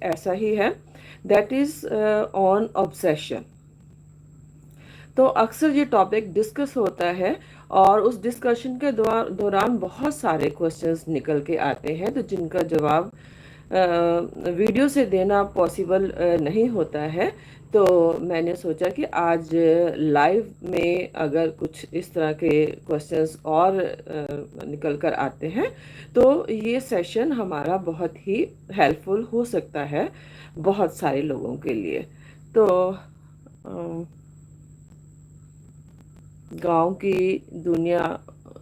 ऐसा ही है, that is on obsession. तो अक्सर ये टॉपिक डिस्कस होता है और उस डिस्कशन के दौरान बहुत सारे क्वेश्चंस निकल के आते हैं, तो जिनका जवाब वीडियो से देना पॉसिबल नहीं होता है। तो मैंने सोचा कि आज लाइव में अगर कुछ इस तरह के क्वेश्चंस और निकल कर आते हैं तो ये सेशन हमारा बहुत ही हेल्पफुल हो सकता है बहुत सारे लोगों के लिए। तो गांव की दुनिया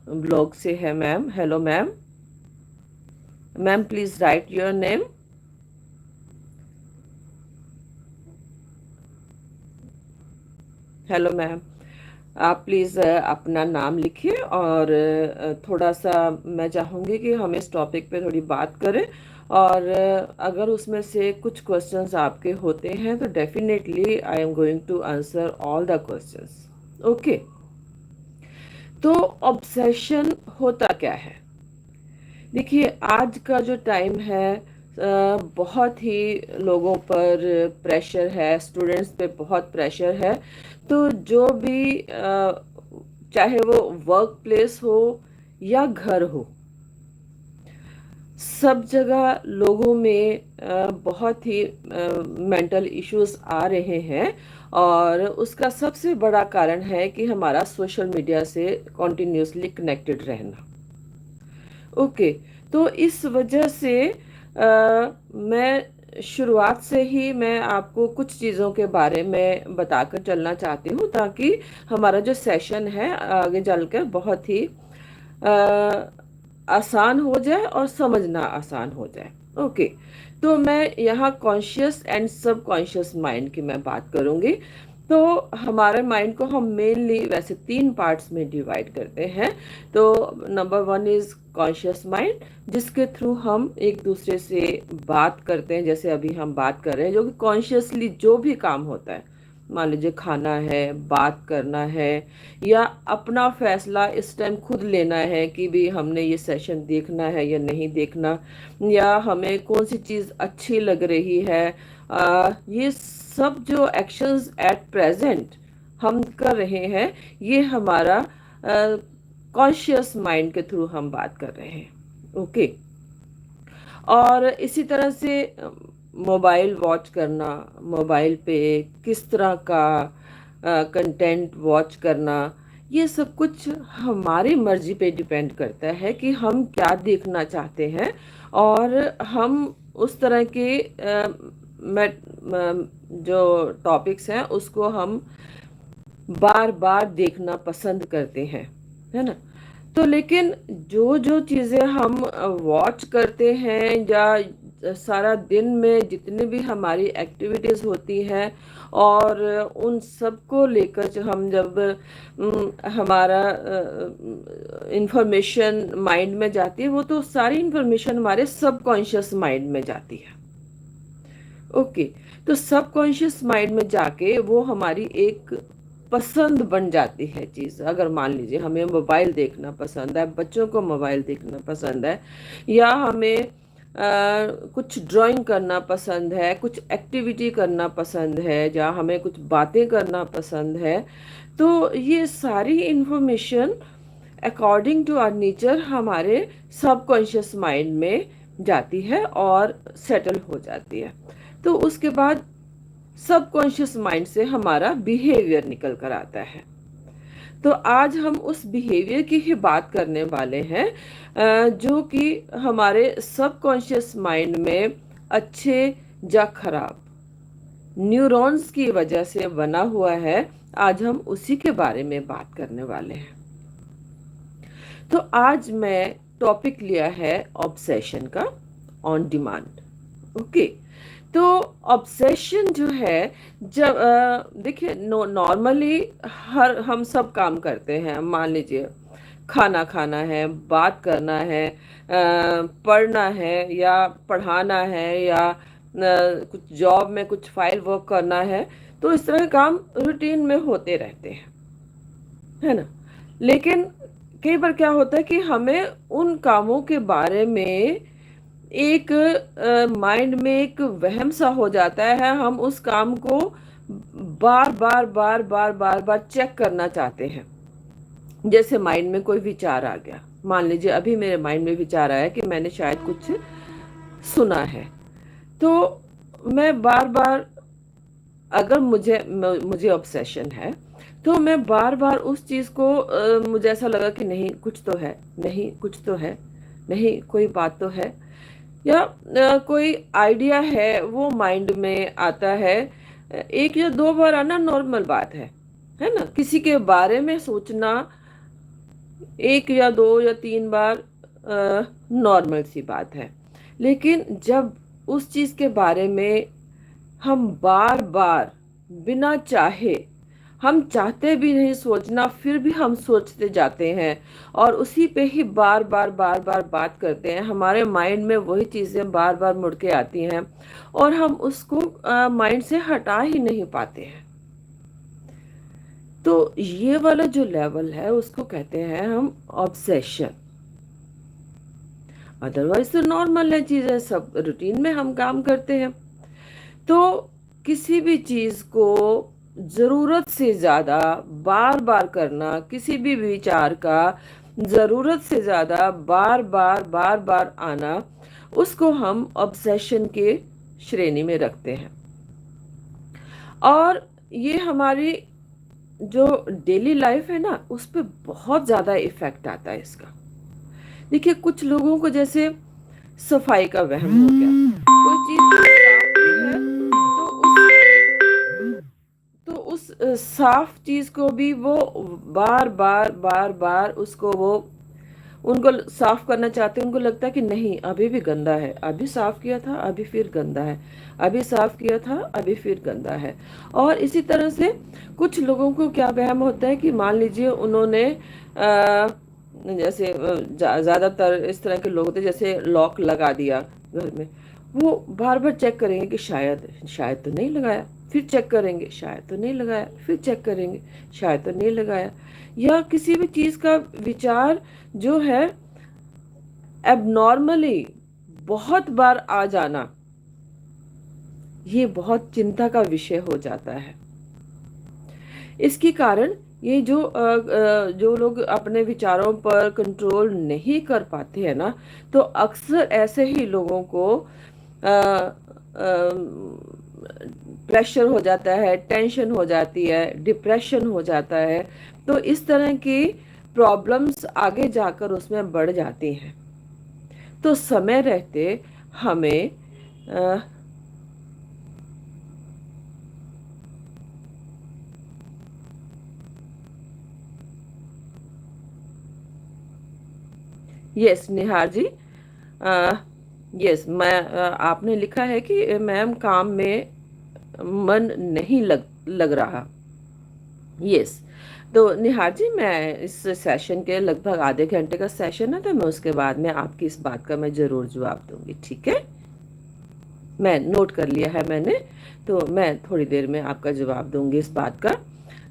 ब्लॉग से है ma'am. Hello ma'am. Ma'am please right your name. Hello ma'am, आप प्लीज़ अपना नाम लिखिए और थोड़ा सा मैं चाहूँगी कि हम इस टॉपिक पे थोड़ी बात करें। और अगर उसमें से कुछ क्वेश्चंस आपके होते हैं तो definitely I am going to answer all the questions. Okay. तो ऑब्सेशन होता क्या है? देखिए, आज का जो टाइम है बहुत ही लोगों पर प्रेशर है, स्टूडेंट्स पे बहुत प्रेशर है। तो जो भी चाहे वो वर्क प्लेस हो या घर हो, सब जगह लोगों में बहुत ही मेंटल इश्यूज आ रहे हैं। और उसका सबसे बड़ा कारण है कि हमारा सोशल मीडिया से कॉन्टिन्यूसली कनेक्टेड रहना। ओके। तो इस वजह से मैं शुरुआत से ही मैं आपको कुछ चीज़ों के बारे में बताकर चलना चाहती हूँ, ताकि हमारा जो सेशन है आगे चलकर बहुत ही अ, आसान हो जाए और समझना आसान हो जाए। ओके। तो मैं यहाँ कॉन्शियस एंड सब कॉन्शियस माइंड की मैं बात करूँगी। तो हमारे माइंड को हम मेनली वैसे 3 पार्ट्स में डिवाइड करते हैं। तो नंबर 1 इज़ कॉन्शियस माइंड, जिसके थ्रू हम एक दूसरे से बात करते हैं, जैसे अभी हम बात कर रहे हैं, जो कि कॉन्शियसली जो भी काम होता है, मान लीजिए खाना है, बात करना है, या अपना फैसला इस टाइम खुद लेना है कि भी हमने ये सेशन देखना है या नहीं देखना, या हमें कौन सी चीज़ अच्छी लग रही है। ये सब जो एक्शंस एट प्रेजेंट हम कर रहे हैं, ये हमारा कॉन्शियस माइंड के थ्रू हम बात कर रहे हैं। ओके। और इसी तरह से मोबाइल वॉच करना, मोबाइल पे किस तरह का कंटेंट वॉच करना, ये सब कुछ हमारी मर्जी पे डिपेंड करता है कि हम क्या देखना चाहते हैं। और हम उस तरह के जो टॉपिक्स हैं उसको हम बार बार देखना पसंद करते हैं, है ना। तो लेकिन जो जो चीज़ें हम वॉच करते हैं या सारा दिन में जितनी भी हमारी एक्टिविटीज़ होती हैं, और उन सब को लेकर जो हम जब हमारा इंफॉर्मेशन माइंड में जाती है, वो तो सारी इंफॉर्मेशन हमारे सबकॉन्शियस माइंड में जाती है। ओके। तो सबकॉन्शियस माइंड में जाके वो हमारी एक पसंद बन जाती है चीज़। अगर मान लीजिए हमें मोबाइल देखना पसंद है, बच्चों को मोबाइल देखना पसंद है, या हमें कुछ ड्राइंग करना पसंद है, कुछ एक्टिविटी करना पसंद है, या हमें कुछ बातें करना पसंद है, तो ये सारी information according to our nature हमारे सबकॉन्शियस माइंड में जाती है और सेटल हो जाती है। तो उसके बाद सबकॉन्शियस माइंड से हमारा बिहेवियर निकल कर आता है। तो आज हम उस बिहेवियर की ही बात करने वाले हैं जो कि हमारे सबकॉन्शियस माइंड में अच्छे या खराब न्यूरॉन्स की वजह से बना हुआ है। आज हम उसी के बारे में बात करने वाले हैं। तो आज मैं टॉपिक लिया है ऑब्सेशन का, ऑन डिमांड। ओके। तो ऑब्सेशन जो है, जब देखिए नॉर्मली हर हम सब काम करते हैं। मान लीजिए खाना खाना है, बात करना है, पढ़ना है या पढ़ाना है, या कुछ जॉब में कुछ फाइल वर्क करना है, तो इस तरह के काम रूटीन में होते रहते हैं, है ना। लेकिन कई बार क्या होता है कि हमें उन कामों के बारे में एक माइंड में एक वहम सा हो जाता है, हम उस काम को बार बार बार बार बार बार चेक करना चाहते हैं। जैसे माइंड में कोई विचार आ गया, मान लीजिए अभी मेरे माइंड में विचार आया कि मैंने शायद कुछ सुना है, तो मैं बार बार, अगर मुझे ऑब्सेशन है, तो मैं बार बार उस चीज को मुझे ऐसा लगा कि नहीं कुछ तो है, नहीं कुछ तो है, नहीं कोई बात तो है, या कोई आइडिया है वो माइंड में आता है। एक या दो बार आना नॉर्मल बात है ना। किसी के बारे में सोचना एक या दो या तीन बार नॉर्मल सी बात है। लेकिन जब उस चीज के बारे में हम बार बार बिना चाहे, हम चाहते भी नहीं सोचना, फिर भी हम सोचते जाते हैं और उसी पे ही बार बार बार बार बात करते हैं, हमारे माइंड में वही चीजें बार बार मुड़ के आती हैं और हम उसको माइंड से हटा ही नहीं पाते हैं। तो ये वाला जो लेवल है उसको कहते हैं हम ऑब्सेशन। अदरवाइज तो नॉर्मल है चीजें, सब रूटीन में हम काम करते हैं। तो किसी भी चीज को जरूरत से ज्यादा बार बार करना, किसी भी विचार का जरूरत से ज्यादा बार बार बार बार आना, उसको हम ऑब्सेशन के श्रेणी में रखते हैं। और ये हमारी जो डेली लाइफ है ना, उस पर बहुत ज्यादा इफेक्ट आता है इसका। देखिए कुछ लोगों को जैसे सफाई का वहम हो गया, कोई चीज साफ भी है तो उस साफ चीज को भी वो बार बार बार बार उसको वो उनको साफ करना चाहते हैं। उनको लगता है कि नहीं अभी भी गंदा है, अभी साफ किया था अभी फिर गंदा है, अभी साफ किया था अभी फिर गंदा है। और इसी तरह से कुछ लोगों को क्या वहम होता है कि मान लीजिए उन्होंने जैसे ज्यादातर इस तरह के लोग होते हैं, जैसे लॉक लगा दिया घर में, वो बार बार चेक करेंगे कि शायद शायद तो नहीं लगाया, फिर चेक करेंगे शायद तो नहीं लगाया, फिर चेक करेंगे शायद तो नहीं लगाया। या किसी भी चीज का विचार जो है एबनॉर्मली बहुत बार आ जाना, ये बहुत चिंता का विषय हो जाता है। इसके कारण ये जो लोग अपने विचारों पर कंट्रोल नहीं कर पाते हैं ना, तो अक्सर ऐसे ही लोगों को प्रेशर हो जाता है, टेंशन हो जाती है, डिप्रेशन हो जाता है। तो इस तरह की प्रॉब्लम्स आगे जाकर उसमें बढ़ जाती हैं। तो समय रहते हमें यस निहार जी, यस मैं आपने लिखा है कि मैम काम में मन नहीं लग रहा। यस, तो निहार जी मैं इस सेशन के लगभग आधे घंटे का सेशन है, तो मैं उसके बाद में आपकी इस बात का मैं जरूर जवाब दूंगी, ठीक है। मैं नोट कर लिया है मैंने, तो मैं थोड़ी देर में आपका जवाब दूंगी इस बात का।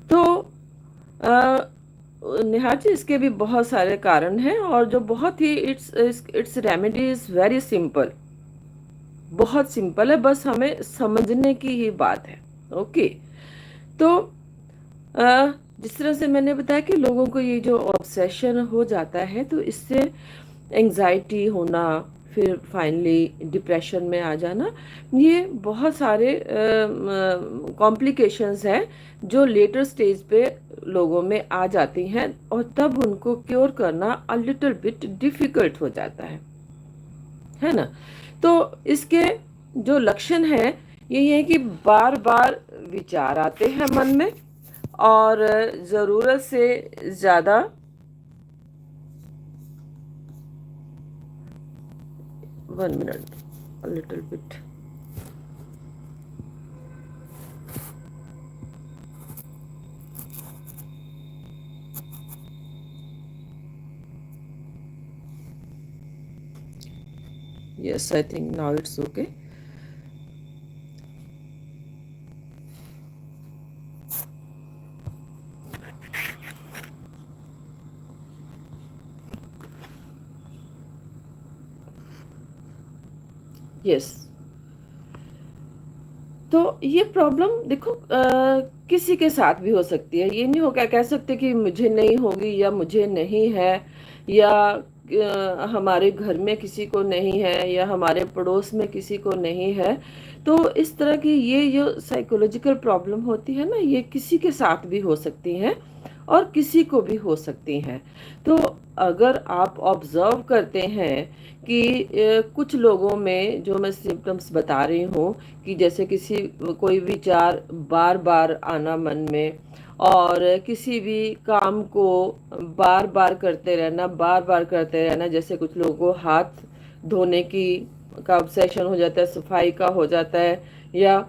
तो अ, निहार जी इसके भी बहुत सारे कारण हैं, और जो बहुत ही its remedy is very simple, बहुत सिंपल है, बस हमें समझने की ही बात है। ओके, तो जिस तरह से मैंने बताया कि लोगों को ये जो ऑब्सेशन हो जाता है, तो इससे एंजाइटी होना, फिर फाइनली डिप्रेशन में आ जाना, ये बहुत सारे कॉम्प्लिकेशंस हैं जो लेटर स्टेज पे लोगों में आ जाती हैं, और तब उनको क्योर करना अ लिटिल बिट डिफिकल्ट हो जाता है ना। तो इसके जो लक्षण हैं ये है कि बार बार विचार आते हैं मन में, और ज़रूरत से ज़्यादा, one minute a little bit, yes I think now it's okay. Yes. तो ये प्रॉब्लम देखो किसी के साथ भी हो सकती है। ये नहीं हो क्या कह सकते कि मुझे नहीं होगी या मुझे नहीं है, या हमारे घर में किसी को नहीं है या हमारे पड़ोस में किसी को नहीं है। तो इस तरह की ये जो साइकोलॉजिकल प्रॉब्लम होती है ना, ये किसी के साथ भी हो सकती हैं और किसी को भी हो सकती हैं। तो अगर आप ऑब्जर्व करते हैं कि कुछ लोगों में जो मैं सिम्टम्स बता रही हूँ, कि जैसे किसी कोई विचार बार बार आना मन में, और किसी भी काम को बार बार करते रहना, बार बार करते रहना, जैसे कुछ लोगों को हाथ धोने की का ऑब्सेशन हो जाता है, सफाई का हो जाता है, या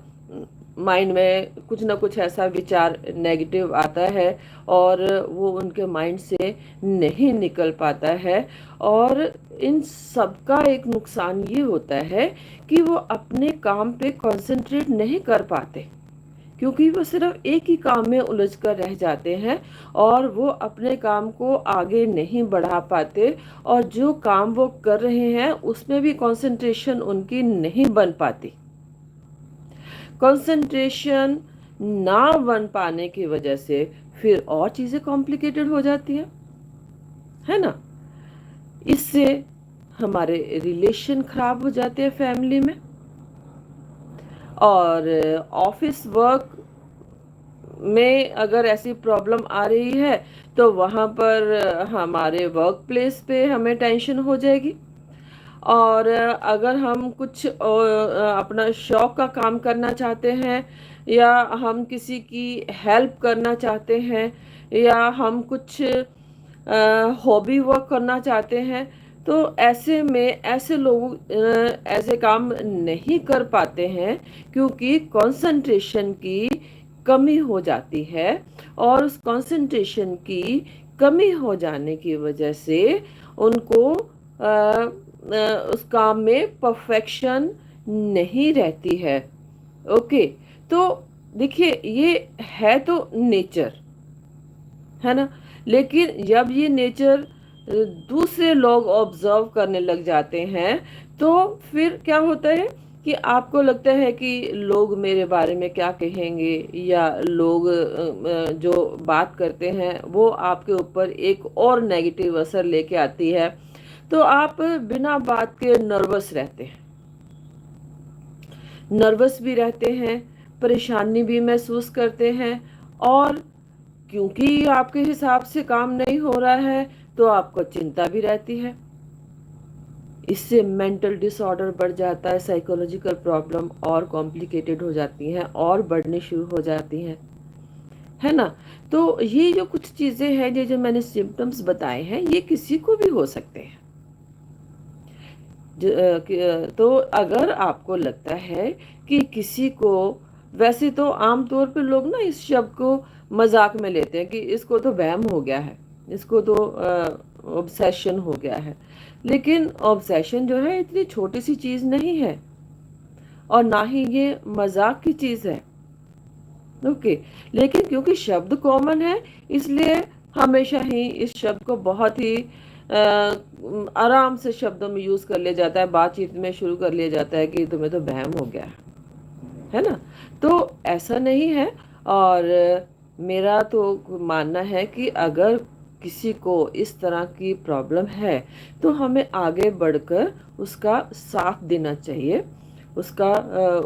माइंड में कुछ ना कुछ ऐसा विचार नेगेटिव आता है और वो उनके माइंड से नहीं निकल पाता है। और इन सब का एक नुकसान ये होता है कि वो अपने काम पे कंसंट्रेट नहीं कर पाते, क्योंकि वो सिर्फ एक ही काम में उलझ कर रह जाते हैं और वो अपने काम को आगे नहीं बढ़ा पाते, और जो काम वो कर रहे हैं उसमें भी कंसंट्रेशन उनकी नहीं बन पाती। कंसंट्रेशन ना बन पाने की वजह से फिर और चीज़ें कॉम्प्लिकेटेड हो जाती हैं, है ना। इससे हमारे रिलेशन खराब हो जाते हैं फैमिली में, और ऑफिस वर्क में अगर ऐसी प्रॉब्लम आ रही है तो वहाँ पर हमारे वर्क प्लेस पे हमें टेंशन हो जाएगी। और अगर हम कुछ अपना शौक का काम करना चाहते हैं, या हम किसी की हेल्प करना चाहते हैं, या हम कुछ हॉबी वर्क करना चाहते हैं, तो ऐसे में ऐसे लोग ऐसे काम नहीं कर पाते हैं, क्योंकि कंसंट्रेशन की कमी हो जाती है। और उस कंसंट्रेशन की कमी हो जाने की वजह से उनको उस काम में परफेक्शन नहीं रहती है। ओके। तो देखिए, ये है तो नेचर, है ना। लेकिन जब ये नेचर दूसरे लोग ऑब्जर्व करने लग जाते हैं, तो फिर क्या होता है कि आपको लगता है कि लोग मेरे बारे में क्या कहेंगे, या लोग जो बात करते हैं वो आपके ऊपर एक और नेगेटिव असर लेके आती है। तो आप बिना बात के नर्वस रहते हैं, नर्वस भी रहते हैं, परेशानी भी महसूस करते हैं, और क्योंकि आपके हिसाब से काम नहीं हो रहा है तो आपको चिंता भी रहती है। इससे मेंटल डिसऑर्डर बढ़ जाता है, साइकोलॉजिकल प्रॉब्लम और कॉम्प्लिकेटेड हो जाती हैं और बढ़नी शुरू हो जाती हैं, है ना। तो ये जो कुछ चीज़ें हैं, ये जो मैंने सिम्टम्स बताए हैं, ये किसी को भी हो सकते हैं। तो अगर आपको लगता है कि किसी को, वैसे तो आमतौर पे लोग ना इस शब्द को मजाक में लेते हैं कि इसको तो वहम हो गया है, इसको तो ऑब्सेशन हो गया है। लेकिन ऑब्सेशन जो है इतनी छोटी सी चीज़ नहीं है, और ना ही ये मजाक की चीज़ है। ओके। लेकिन क्योंकि शब्द कॉमन है, इसलिए हमेशा ही इस शब्द को बहुत ही आराम से शब्दों में यूज़ कर लिया जाता है, बातचीत में शुरू कर लिया जाता है कि तुम्हें तो वहम हो गया है ना। तो ऐसा नहीं है। और मेरा तो मानना है कि अगर किसी को इस तरह की प्रॉब्लम है तो हमें आगे बढ़कर उसका साथ देना चाहिए, उसका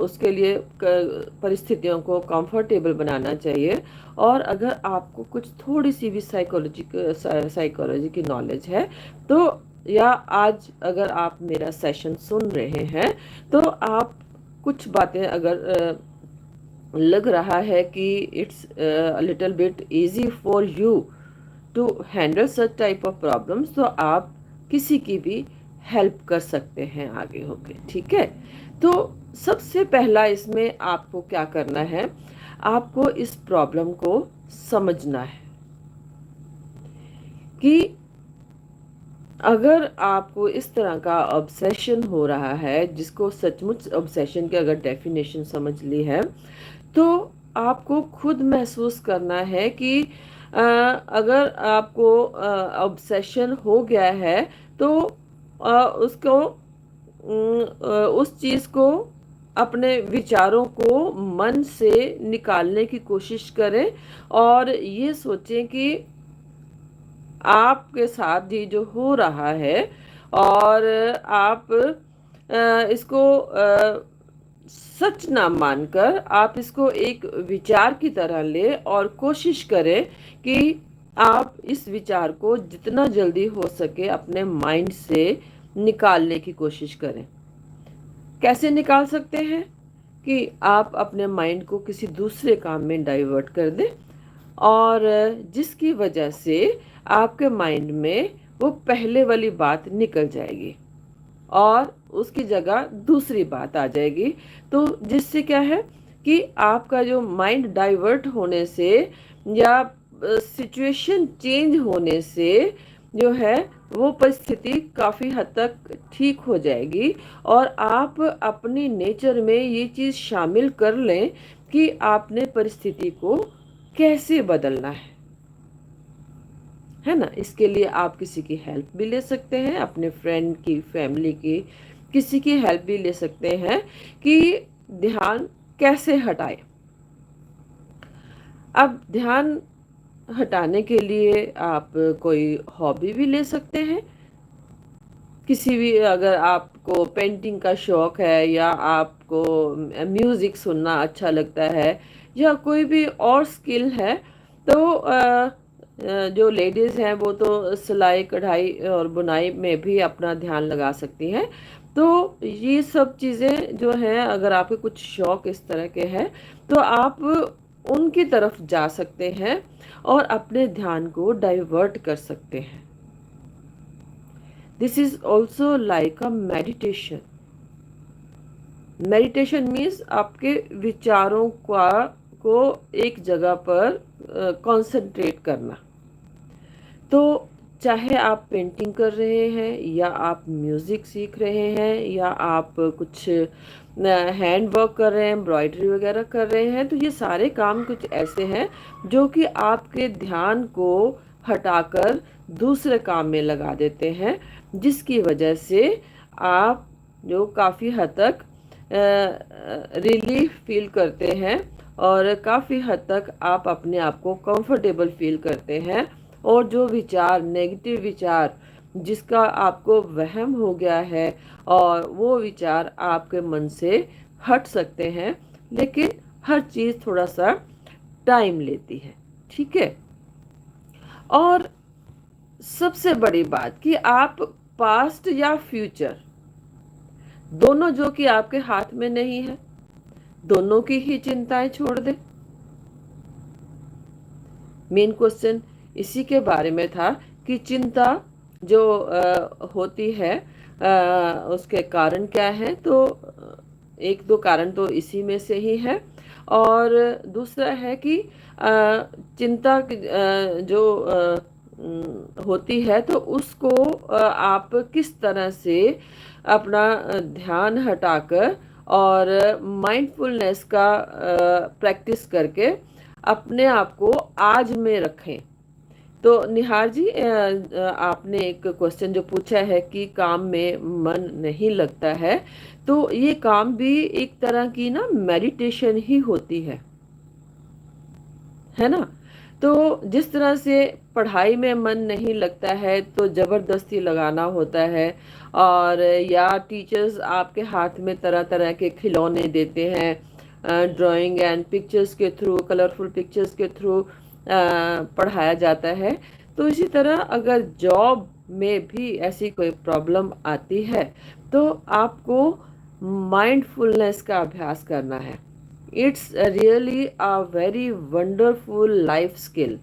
उसके लिए परिस्थितियों को कंफर्टेबल बनाना चाहिए। और अगर आपको कुछ थोड़ी सी भी साइकोलॉजी की नॉलेज है, तो या आज अगर आप मेरा सेशन सुन रहे हैं, तो आप कुछ बातें अगर लग रहा है कि it's little bit easy for you to handle such type of problems, तो आप किसी की भी हेल्प कर सकते हैं आगे होके, ठीक है। तो सबसे पहला इसमें आपको क्या करना है, आपको इस प्रॉब्लम को समझना है कि अगर आपको इस तरह का ऑब्सेशन हो रहा है, जिसको सचमुच ऑब्सेशन की अगर डेफिनेशन समझ ली है, तो आपको खुद महसूस करना है कि अगर आपको ऑब्सेशन हो गया है, तो उसको उस चीज़ को, अपने विचारों को मन से निकालने की कोशिश करें और ये सोचें कि आपके साथ ये जो हो रहा है, और आप इसको सच ना मानकर आप इसको एक विचार की तरह ले और कोशिश करें कि आप इस विचार को जितना जल्दी हो सके अपने माइंड से निकालने की कोशिश करें। कैसे निकाल सकते हैं? कि आप अपने माइंड को किसी दूसरे काम में डाइवर्ट कर दें, और जिसकी वजह से आपके माइंड में वो पहले वाली बात निकल जाएगी और उसकी जगह दूसरी बात आ जाएगी। तो जिससे क्या है कि आपका जो माइंड डाइवर्ट होने से या सिचुएशन चेंज होने से जो है वो परिस्थिति काफ़ी हद तक ठीक हो जाएगी, और आप अपनी नेचर में ये चीज़ शामिल कर लें कि आपने परिस्थिति को कैसे बदलना है ना। इसके लिए आप किसी की हेल्प भी ले सकते हैं, अपने फ्रेंड की, फैमिली की, किसी की हेल्प भी ले सकते हैं कि ध्यान कैसे हटाए। अब ध्यान हटाने के लिए आप कोई हॉबी भी ले सकते हैं। किसी भी, अगर आपको पेंटिंग का शौक है या आपको म्यूज़िक सुनना अच्छा लगता है या कोई भी और स्किल है, तो जो लेडीज़ हैं वो तो सिलाई कढ़ाई और बुनाई में भी अपना ध्यान लगा सकती हैं। तो ये सब चीज़ें जो हैं, अगर आपके कुछ शौक इस तरह के हैं तो आप उनकी तरफ जा सकते हैं और अपने ध्यान को डाइवर्ट कर सकते हैं। This is also like a meditation. Meditation means आपके विचारों का को एक जगह पर कंसंट्रेट करना। तो चाहे आप पेंटिंग कर रहे हैं या आप म्यूज़िक सीख रहे हैं या आप कुछ हैंड वर्क कर रहे हैं, एम्ब्रॉयडरी वगैरह कर रहे हैं, तो ये सारे काम कुछ ऐसे हैं जो कि आपके ध्यान को हटाकर दूसरे काम में लगा देते हैं, जिसकी वजह से आप जो काफ़ी हद तक रिलीफ फील करते हैं और काफ़ी हद तक आप अपने आप को कंफर्टेबल फील करते हैं, और जो विचार, नेगेटिव विचार जिसका आपको वहम हो गया है, और वो विचार आपके मन से हट सकते हैं। लेकिन हर चीज़ थोड़ा सा टाइम लेती है, ठीक है। और सबसे बड़ी बात कि आप पास्ट या फ्यूचर दोनों, जो कि आपके हाथ में नहीं है, दोनों की ही चिंताएं छोड़ दें। मेन क्वेश्चन इसी के बारे में था कि चिंता जो होती है, उसके कारण क्या है। तो एक दो कारण तो इसी में से ही है, और दूसरा है कि चिंता जो होती है, तो उसको आप किस तरह से अपना ध्यान हटाकर और माइंडफुलनेस का प्रैक्टिस करके अपने आप को आज में रखें। तो निहार जी, आपने एक क्वेश्चन जो पूछा है कि काम में मन नहीं लगता है, तो ये काम भी एक तरह की ना मेडिटेशन ही होती है ना। तो जिस तरह से पढ़ाई में मन नहीं लगता है तो ज़बरदस्ती लगाना होता है, और या टीचर्स आपके हाथ में तरह तरह के खिलौने देते हैं, ड्राइंग एंड पिक्चर्स के थ्रू, कलरफुल पिक्चर्स के थ्रू पढ़ाया जाता है। तो इसी तरह अगर जॉब में भी ऐसी कोई प्रॉब्लम आती है तो आपको माइंडफुलनेस का अभ्यास करना है। It's really a very wonderful life skill.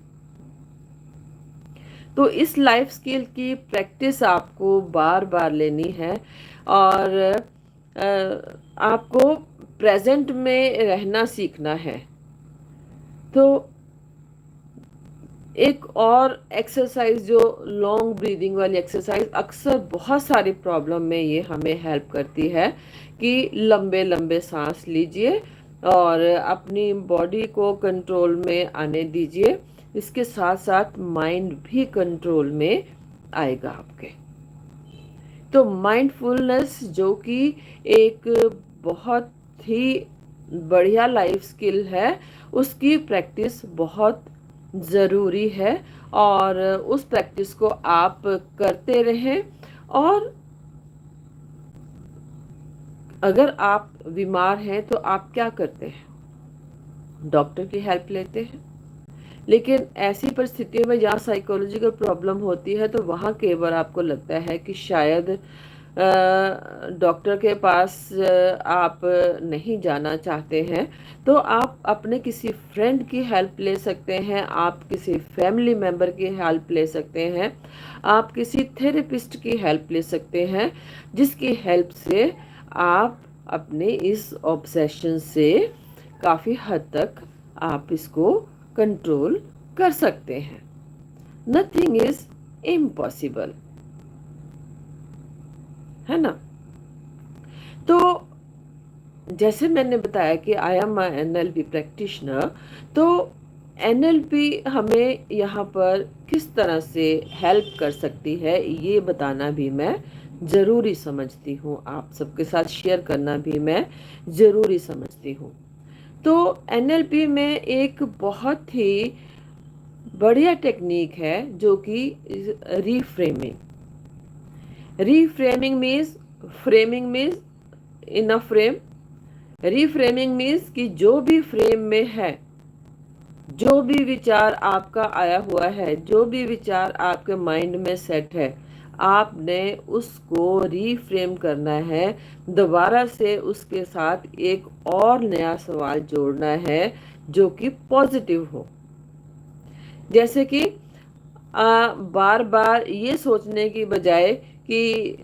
तो इस लाइफ स्किल की प्रैक्टिस आपको बार बार लेनी है, और आपको प्रेजेंट में रहना सीखना है। तो एक और एक्सरसाइज जो लॉन्ग ब्रीदिंग वाली एक्सरसाइज, अक्सर बहुत सारी प्रॉब्लम में ये हमें हेल्प करती है कि लंबे लंबे सांस लीजिए और अपनी बॉडी को कंट्रोल में आने दीजिए। इसके साथ साथ माइंड भी कंट्रोल में आएगा आपके। तो माइंडफुलनेस जो कि एक बहुत ही बढ़िया लाइफ स्किल है, उसकी प्रैक्टिस बहुत ज़रूरी है। और उस प्रैक्टिस को आप करते रहें। और अगर आप बीमार हैं तो आप क्या करते हैं? डॉक्टर की हेल्प लेते हैं। लेकिन ऐसी परिस्थितियों में जहाँ साइकोलॉजिकल प्रॉब्लम होती है तो वहाँ कई बार आपको लगता है कि शायद डॉक्टर के पास आप नहीं जाना चाहते हैं, तो आप अपने किसी फ्रेंड की हेल्प ले सकते हैं, आप किसी फैमिली मेम्बर की हेल्प ले सकते हैं, आप किसी थेरेपिस्ट की हेल्प ले सकते हैं, जिसकी हेल्प से आप अपने इस ऑब्सेशन से काफ़ी हद तक आप इसको कंट्रोल कर सकते हैं। नथिंग इज इम्पॉसिबल, है ना? तो जैसे मैंने बताया कि आई एम NLP प्रैक्टिशनर, तो NLP हमें यहाँ पर किस तरह से हेल्प कर सकती है ये बताना भी मैं ज़रूरी समझती हूँ, आप सबके साथ शेयर करना भी मैं ज़रूरी समझती हूँ। तो NLP में एक बहुत ही बढ़िया टेक्निक है जो कि reframing. Reframing means, framing means in a frame, reframing means कि जो भी फ्रेम में है, जो भी विचार आपका आया हुआ है, जो भी विचार आपके माइंड में सेट है, आपने उसको रीफ्रेम करना है। दोबारा से उसके साथ एक और नया सवाल जोड़ना है जो कि पॉजिटिव हो। जैसे कि बार बार ये सोचने की बजाय कि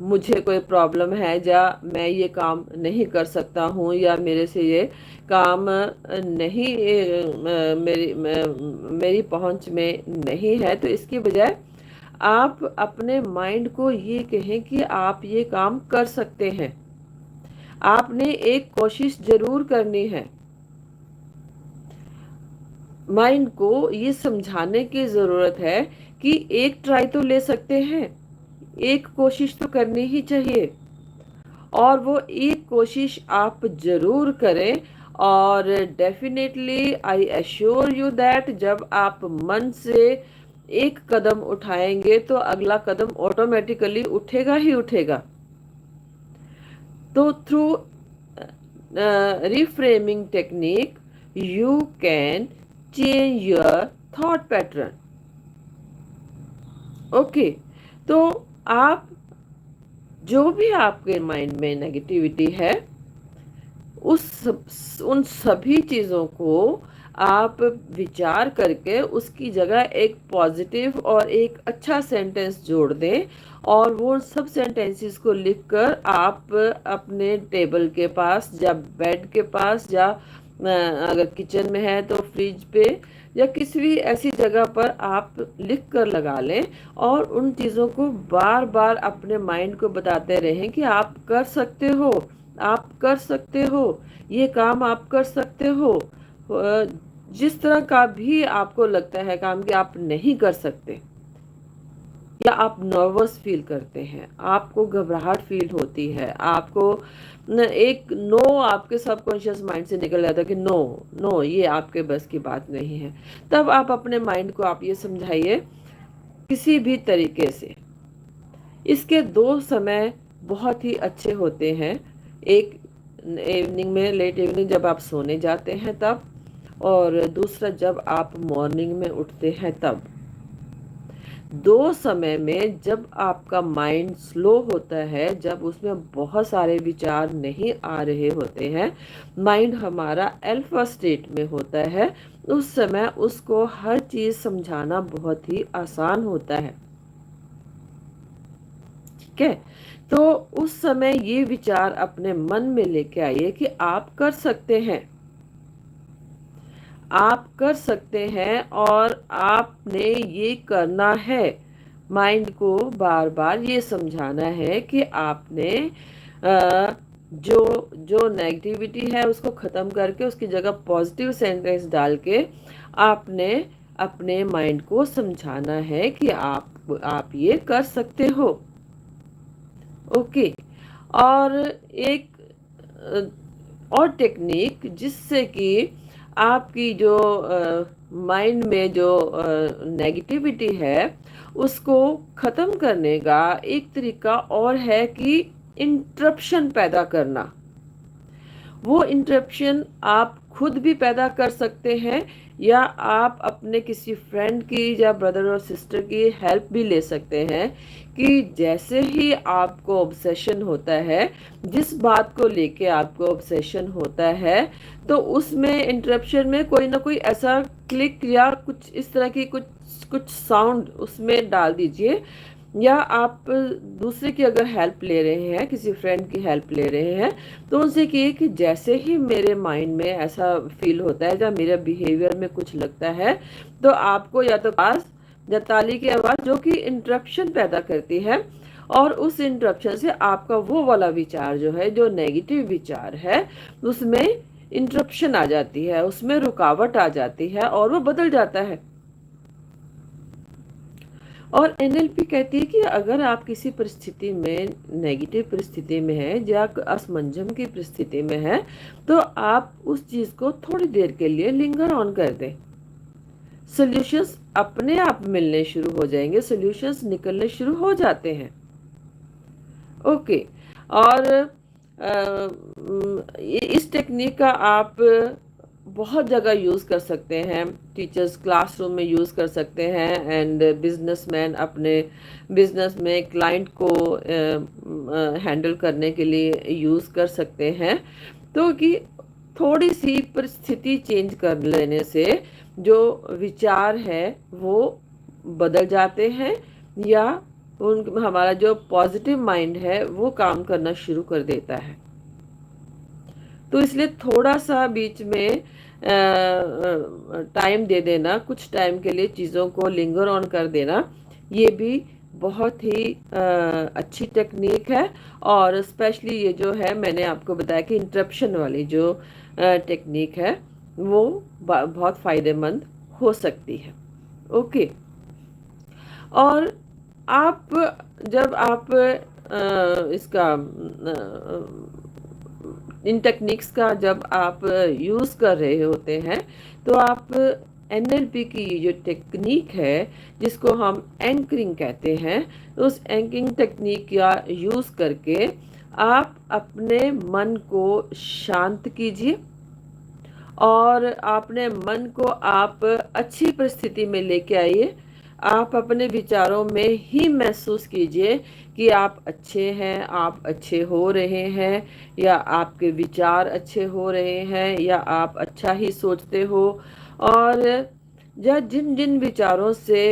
मुझे कोई प्रॉब्लम है या मैं ये काम नहीं कर सकता हूँ या मेरे से ये काम नहीं मेरी पहुँच में नहीं है, तो इसकी बजाय आप अपने माइंड को ये कहें कि आप ये काम कर सकते हैं, आपने एक कोशिश जरूर करनी है। माइंड को ये समझाने की ज़रूरत है कि एक ट्राई तो ले सकते हैं, एक कोशिश तो करनी ही चाहिए, और वो एक कोशिश आप ज़रूर करें। और definitely I assure you that जब आप मन से एक कदम उठाएंगे तो अगला कदम ऑटोमेटिकली उठेगा ही उठेगा। तो through reframing technique you can change your thought pattern। Okay, तो आप जो भी आपके माइंड में नेगेटिविटी है, उन सभी चीज़ों को आप विचार करके उसकी जगह एक पॉजिटिव और एक अच्छा सेंटेंस जोड़ दें। और वो सब सेंटेंसेस को लिखकर आप अपने टेबल के पास या बेड के पास या अगर किचन में है तो फ्रिज पे या किसी भी ऐसी जगह पर आप लिख कर लगा लें। और उन चीज़ों को बार बार अपने माइंड को बताते रहें कि आप कर सकते हो, आप कर सकते हो, ये काम आप कर सकते हो। जिस तरह का भी आपको लगता है काम कि आप नहीं कर सकते, या आप नर्वस फील करते हैं, आपको घबराहट फील होती है, आपको एक नो आपके सबकॉन्शियस माइंड से निकल जाता है कि नो नो ये आपके बस की बात नहीं है, तब आप अपने माइंड को आप ये समझाइए किसी भी तरीके से। इसके दो समय बहुत ही अच्छे होते हैं, एक इवनिंग में, लेट इवनिंग जब आप सोने जाते हैं तब, और दूसरा जब आप मॉर्निंग में उठते हैं तब। दो समय में जब आपका माइंड स्लो होता है, जब उसमें बहुत सारे विचार नहीं आ रहे होते हैं, माइंड हमारा अल्फा स्टेट में होता है, उस समय उसको हर चीज़ समझाना बहुत ही आसान होता है। ठीक है, तो उस समय ये विचार अपने मन में लेके आइए कि आप कर सकते हैं, आप कर सकते हैं और आपने ये करना है। माइंड को बार बार ये समझाना है कि आपने जो जो नेगेटिविटी है उसको ख़त्म करके उसकी जगह पॉजिटिव सेंटेंस डाल के आपने अपने माइंड को समझाना है कि आप ये कर सकते हो। ओके। और एक और टेक्निक जिससे कि आपकी जो माइंड में जो नेगेटिविटी है उसको ख़त्म करने का एक तरीका और है कि इंटरप्शन पैदा करना। वो इंटरप्शन आप खुद भी पैदा कर सकते हैं, या आप अपने किसी फ्रेंड की या ब्रदर और सिस्टर की हेल्प भी ले सकते हैं कि जैसे ही आपको ऑब्सेशन होता है, जिस बात को लेके आपको ऑब्सेशन होता है, तो उसमें इंटरप्शन में कोई ना कोई ऐसा क्लिक या कुछ इस तरह की कुछ कुछ साउंड उसमें डाल दीजिए, या आप दूसरे की अगर हेल्प ले रहे हैं, किसी फ्रेंड की हेल्प ले रहे हैं, तो उनसे कहिए कि जैसे ही मेरे माइंड में ऐसा फील होता है या मेरे बिहेवियर में कुछ लगता है, तो आपको या तो पास या ताली की आवाज़ जो कि इंटरप्शन पैदा करती है, और उस इंटरप्शन से आपका वो वाला विचार जो है, जो नेगेटिव विचार है, उसमें इंटरप्शन आ जाती है, उसमें रुकावट आ जाती है और वो बदल जाता है। और एनएलपी कहती है कि अगर आप किसी परिस्थिति में, नेगेटिव परिस्थिति में है या असमंजस की परिस्थिति में है, तो आप उस चीज को थोड़ी देर के लिए लिंगर ऑन कर दें। सॉल्यूशंस अपने आप मिलने शुरू हो जाएंगे, सॉल्यूशंस निकलने शुरू हो जाते हैं। ओके। और इस टेक्निक का आप बहुत जगह यूज़ कर सकते हैं। टीचर्स क्लासरूम में यूज़ कर सकते हैं, एंड बिजनेसमैन अपने बिजनेस में क्लाइंट को हैंडल करने के लिए यूज़ कर सकते हैं। तो कि थोड़ी सी परिस्थिति चेंज कर लेने से जो विचार है वो बदल जाते हैं, या उन हमारा जो पॉजिटिव माइंड है वो काम करना शुरू कर देता है। तो इसलिए थोड़ा सा बीच में टाइम दे देना, कुछ टाइम के लिए चीज़ों को लिंगर ऑन कर देना, ये भी बहुत ही अच्छी टेक्निक है। और स्पेशली ये जो है, मैंने आपको बताया कि इंटरप्शन वाली जो टेक्निक है वो बहुत फ़ायदेमंद हो सकती है। ओके। और आप जब आप इसका इन टेक्निक्स का जब आप यूज़ कर रहे होते हैं, तो आप एनएलपी की जो टेक्निक है, जिसको हम एंकरिंग कहते हैं, तो उस एंकरिंग टेक्निक का यूज़ करके आप अपने मन को शांत कीजिए, और अपने मन को आप अच्छी परिस्थिति में लेके आइए। आप अपने विचारों में ही महसूस कीजिए कि आप अच्छे हैं, आप अच्छे हो रहे हैं, या आपके विचार अच्छे हो रहे हैं, या आप अच्छा ही सोचते हो। और या जिन जिन विचारों से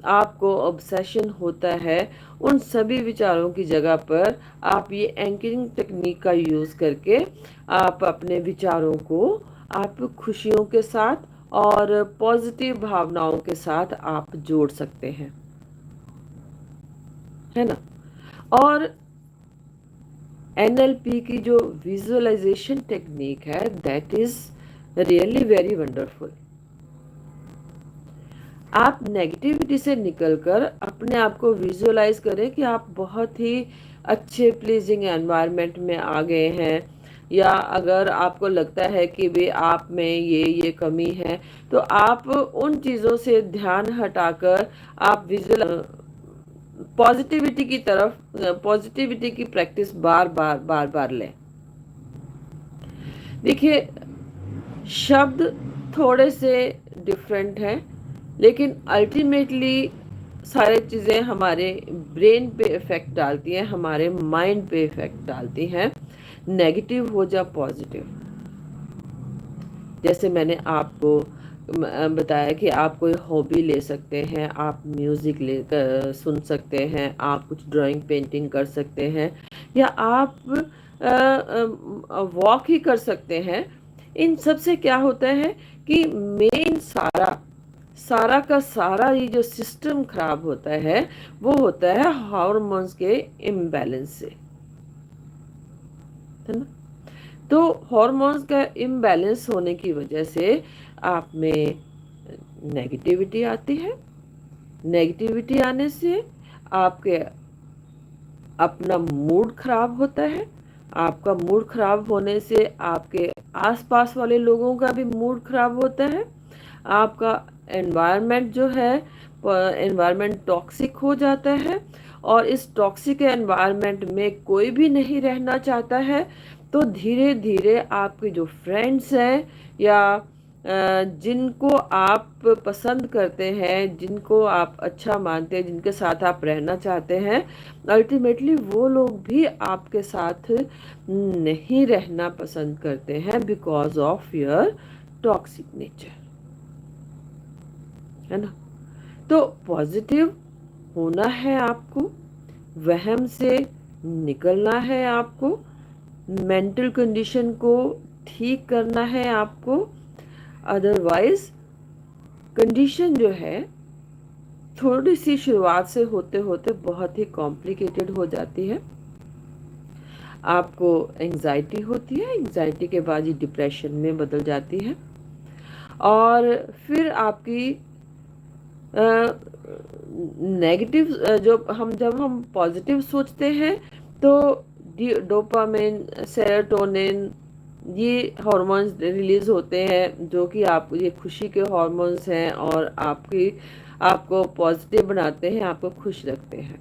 आपको ऑब्सेशन होता है, उन सभी विचारों की जगह पर आप ये एंकरिंग टेक्निक का यूज़ करके आप अपने विचारों को आप खुशियों के साथ और पॉजिटिव भावनाओं के साथ आप जोड़ सकते हैं, है ना। और एनएलपी की जो विजुअलाइजेशन टेक्निक है, that is really very wonderful. आप नेगेटिविटी से निकलकर अपने आप को विजुअलाइज करें कि आप बहुत ही अच्छे प्लीजिंग एनवायरनमेंट में आ गए हैं, या अगर आपको लगता है कि वे आप में ये कमी है, तो आप उन चीज़ों से ध्यान हटाकर आप विजुअल पॉजिटिविटी की तरफ, पॉजिटिविटी की प्रैक्टिस बार बार बार बार लें। देखिए, शब्द थोड़े से डिफरेंट हैं, लेकिन अल्टीमेटली सारी चीज़ें हमारे ब्रेन पे इफ़ेक्ट डालती हैं, हमारे माइंड पे इफ़ेक्ट डालती हैं, नेगेटिव हो या पॉजिटिव। जैसे मैंने आपको बताया कि आप कोई हॉबी ले सकते हैं, आप म्यूज़िक सुन सकते हैं, आप कुछ ड्राइंग पेंटिंग कर सकते हैं, या आप वॉक ही कर सकते हैं। इन सब से क्या होता है कि मेन सारा सारा का सारा ये जो सिस्टम खराब होता है, वो होता है हार्मोन्स के इम्बैलेंस से, है ना। तो हार्मोन्स का इम्बैलेंस होने की वजह से आप में नेगेटिविटी आती है। नेगेटिविटी आने से आपके अपना मूड खराब होता है। आपका मूड खराब होने से आपके आसपास वाले लोगों का भी मूड खराब होता है। आपका एनवायरनमेंट जो है, एनवायरनमेंट टॉक्सिक हो जाता है, और इस टॉक्सिक एनवायरनमेंट में कोई भी नहीं रहना चाहता है। तो धीरे धीरे आपके जो फ्रेंड्स हैं, या जिनको आप पसंद करते हैं, जिनको आप अच्छा मानते हैं, जिनके साथ आप रहना चाहते हैं, अल्टीमेटली वो लोग भी आपके साथ नहीं रहना पसंद करते हैं, because of your toxic nature, है ना। तो पॉजिटिव होना है आपको, वहम से निकलना है आपको, मेंटल कंडीशन को ठीक करना है आपको। अदरवाइज कंडीशन जो है थोड़ी सी शुरुआत से होते होते बहुत ही कॉम्प्लिकेटेड हो जाती है। आपको एंजाइटी होती है, एंजाइटी के बाद ये डिप्रेशन में बदल जाती है, और फिर आपकी नेगेटिव जब हम पॉजिटिव सोचते हैं तो डोपामिन, सेरोटोनिन, ये हॉर्मोन्स रिलीज होते हैं, जो कि आप ये खुशी के हॉर्मोन्स हैं, और आपको पॉजिटिव बनाते हैं, आपको खुश रखते हैं।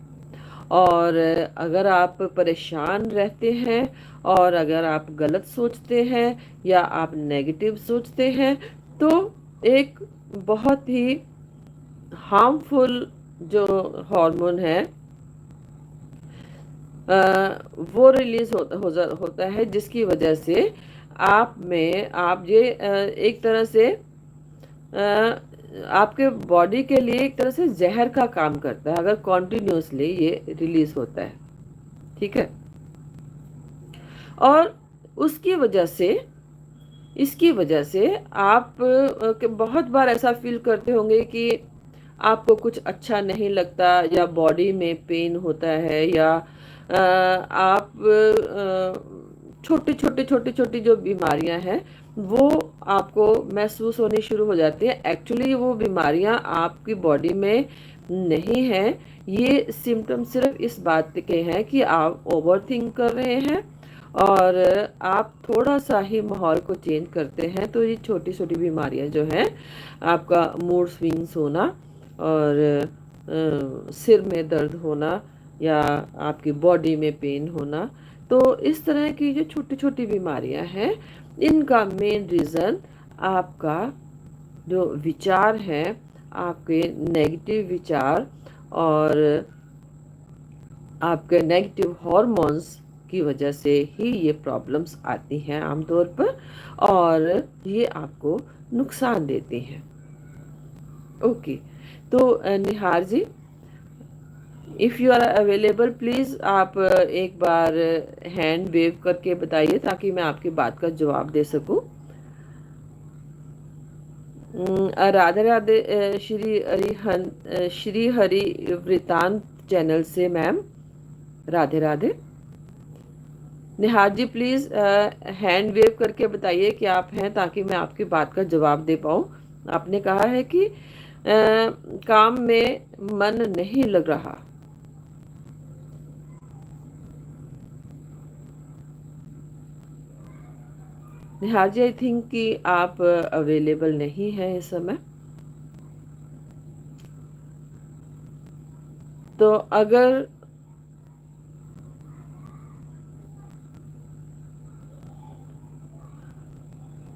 और अगर आप परेशान रहते हैं, और अगर आप गलत सोचते हैं, या आप नेगेटिव सोचते हैं, तो एक बहुत ही हार्मफुल जो हार्मोन है वो रिलीज होता है, जिसकी वजह से आप ये एक तरह से आपके बॉडी के लिए एक तरह से जहर का काम करता है, अगर कॉन्टिन्यूसली ये रिलीज होता है, ठीक है। और उसकी वजह से इसकी वजह से आप बहुत बार ऐसा फील करते होंगे कि आपको कुछ अच्छा नहीं लगता, या बॉडी में पेन होता है, या आप छोटी छोटी जो बीमारियां हैं वो आपको महसूस होनी शुरू हो जाती है। एक्चुअली वो बीमारियां आपकी बॉडी में नहीं हैं, ये सिम्टम सिर्फ इस बात के हैं कि आप ओवर थिंक कर रहे हैं, और आप थोड़ा सा ही माहौल को चेंज करते हैं, तो ये छोटी छोटी बीमारियां जो हैं, आपका मूड स्विंग्स होना, और सिर में दर्द होना, या आपकी बॉडी में पेन होना, तो इस तरह की जो छोटी छोटी बीमारियां हैं, इनका मेन रीज़न आपका जो विचार है, आपके नेगेटिव विचार, और आपके नेगेटिव हॉर्मोन्स की वजह से ही ये प्रॉब्लम्स आती हैं आमतौर पर, और ये आपको नुकसान देती हैं। ओके, तो Nihar ji, if you are available please आप एक बार हैंड वेव करके बताइए, ताकि मैं आपकी बात का जवाब दे सकूं। राधे राधे, श्री हरि वृतांत चैनल से ma'am, Radhe Radhe. Nihar ji please hand wave करके बताइए कि आप हैं, ताकि मैं आपकी बात का जवाब दे पाऊँ। आपने कहा है कि काम में मन नहीं लग रहा। निहार जी, आई थिंक कि आप अवेलेबल नहीं हैं इस समय। तो अगर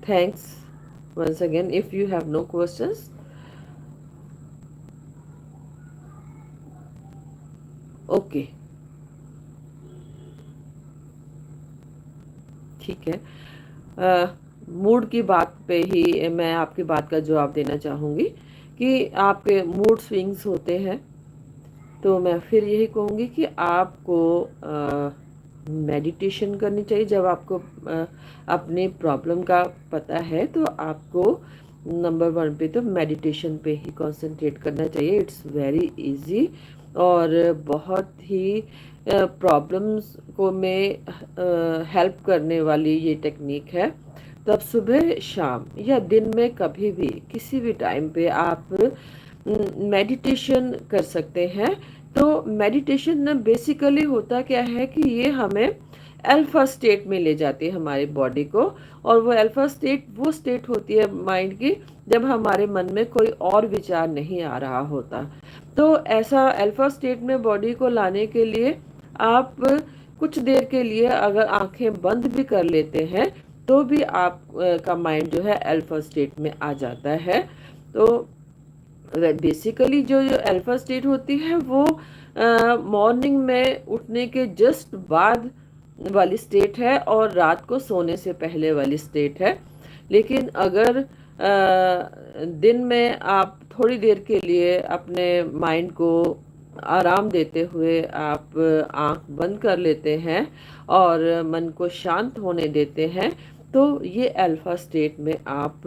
thanks once again, if you have no questions. Okay, ठीक है। मूड की बात पे ही मैं आपकी बात का जवाब देना चाहूँगी कि आपके मूड स्विंग्स होते हैं, तो मैं फिर यही कहूँगी कि आपको मेडिटेशन करनी चाहिए। जब आपको अपने प्रॉब्लम का पता है, तो आपको नंबर 1 पे तो मेडिटेशन पे ही कंसंट्रेट करना चाहिए। इट्स वेरी इजी, और बहुत ही प्रॉब्लम्स को में हेल्प करने वाली ये टेक्निक है। तो आप सुबह, शाम, या दिन में कभी भी किसी भी टाइम पे आप मेडिटेशन कर सकते हैं, तो मेडिटेशन ना बेसिकली होता क्या है कि ये हमें अल्फा स्टेट में ले जाती है हमारी बॉडी को। और वो अल्फा स्टेट वो स्टेट होती है माइंड की जब हमारे मन में कोई और विचार नहीं आ रहा होता। तो ऐसा अल्फा स्टेट में बॉडी को लाने के लिए आप कुछ देर के लिए अगर आंखें बंद भी कर लेते हैं तो भी आप का माइंड जो है अल्फा स्टेट में आ जाता है। तो बेसिकली जो जो अल्फा स्टेट होती है वो मॉर्निंग में उठने के जस्ट बाद वाली स्टेट है और रात को सोने से पहले वाली स्टेट है। लेकिन अगर दिन में आप थोड़ी देर के लिए अपने माइंड को आराम देते हुए आप आंख बंद कर लेते हैं और मन को शांत होने देते हैं तो ये अल्फा स्टेट में आप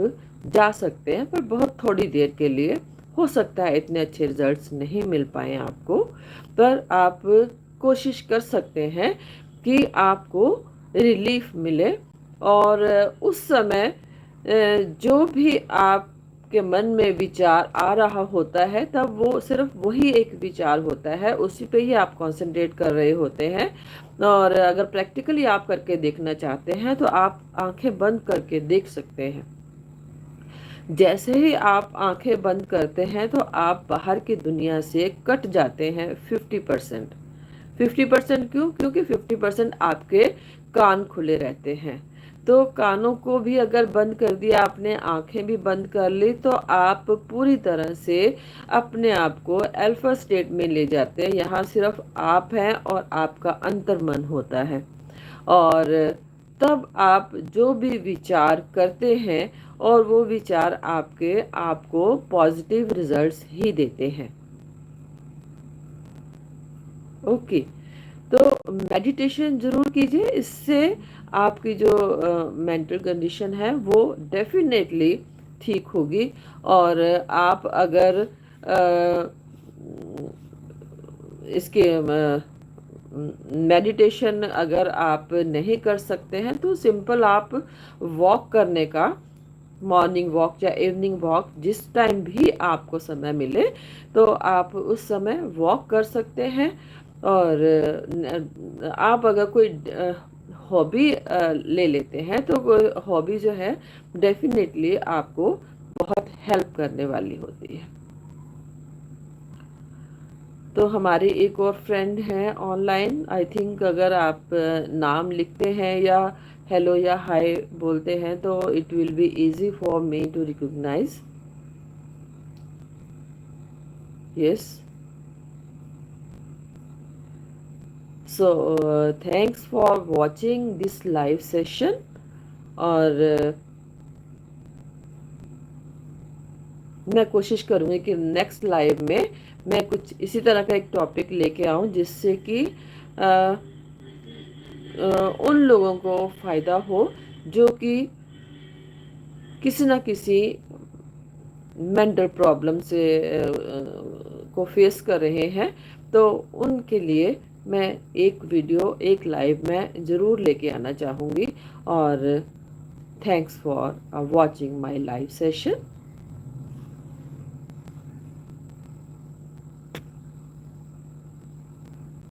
जा सकते हैं, पर बहुत थोड़ी देर के लिए। हो सकता है इतने अच्छे रिजल्ट्स नहीं मिल पाए आपको, पर आप कोशिश कर सकते हैं कि आपको रिलीफ मिले। और उस समय जो भी आपके मन में विचार आ रहा होता है तब वो सिर्फ वही एक विचार होता है, उसी पे ही आप कंसंट्रेट कर रहे होते हैं। और अगर प्रैक्टिकली आप करके देखना चाहते हैं तो आप आंखें बंद करके देख सकते हैं। जैसे ही आप आंखें बंद करते हैं तो आप बाहर की दुनिया से कट जाते हैं 50%। 50% क्यों? क्योंकि 50% आपके कान खुले रहते हैं। तो कानों को भी अगर बंद कर दिया आपने, आंखें भी बंद कर ली, तो आप पूरी तरह से अपने आप को अल्फा स्टेट में ले जाते हैं। यहाँ सिर्फ आप हैं और आपका अंतर्मन होता है। और तब आप जो भी विचार करते हैं और वो विचार आपके आपको पॉजिटिव रिजल्ट्स ही देते हैं। ओके, तो मेडिटेशन ज़रूर कीजिए, इससे आपकी जो मेंटल कंडीशन है वो डेफिनेटली ठीक होगी। और आप अगर इसके मेडिटेशन अगर आप नहीं कर सकते हैं तो सिंपल आप वॉक करने का, मॉर्निंग वॉक या इवनिंग वॉक, जिस टाइम भी आपको समय मिले तो आप उस समय वॉक कर सकते हैं। और आप अगर कोई हॉबी ले लेते हैं तो वो हॉबी जो है डेफिनेटली आपको बहुत हेल्प करने वाली होती है। तो हमारे एक और फ्रेंड हैं ऑनलाइन, आई थिंक अगर आप नाम लिखते हैं या हेलो या हाय बोलते हैं तो it will be easy for me to recognize. Yes, so thanks for watching this live session. और मैं कोशिश करूँगी कि नेक्स्ट लाइव में मैं कुछ इसी तरह का एक टॉपिक लेके आऊँ जिससे कि उन लोगों को फ़ायदा हो जो कि किसी न किसी मेंटल प्रॉब्लम से को फेस कर रहे हैं। तो उनके लिए मैं एक वीडियो, एक लाइव में ज़रूर लेके आना चाहूँगी। और thanks for watching my live session.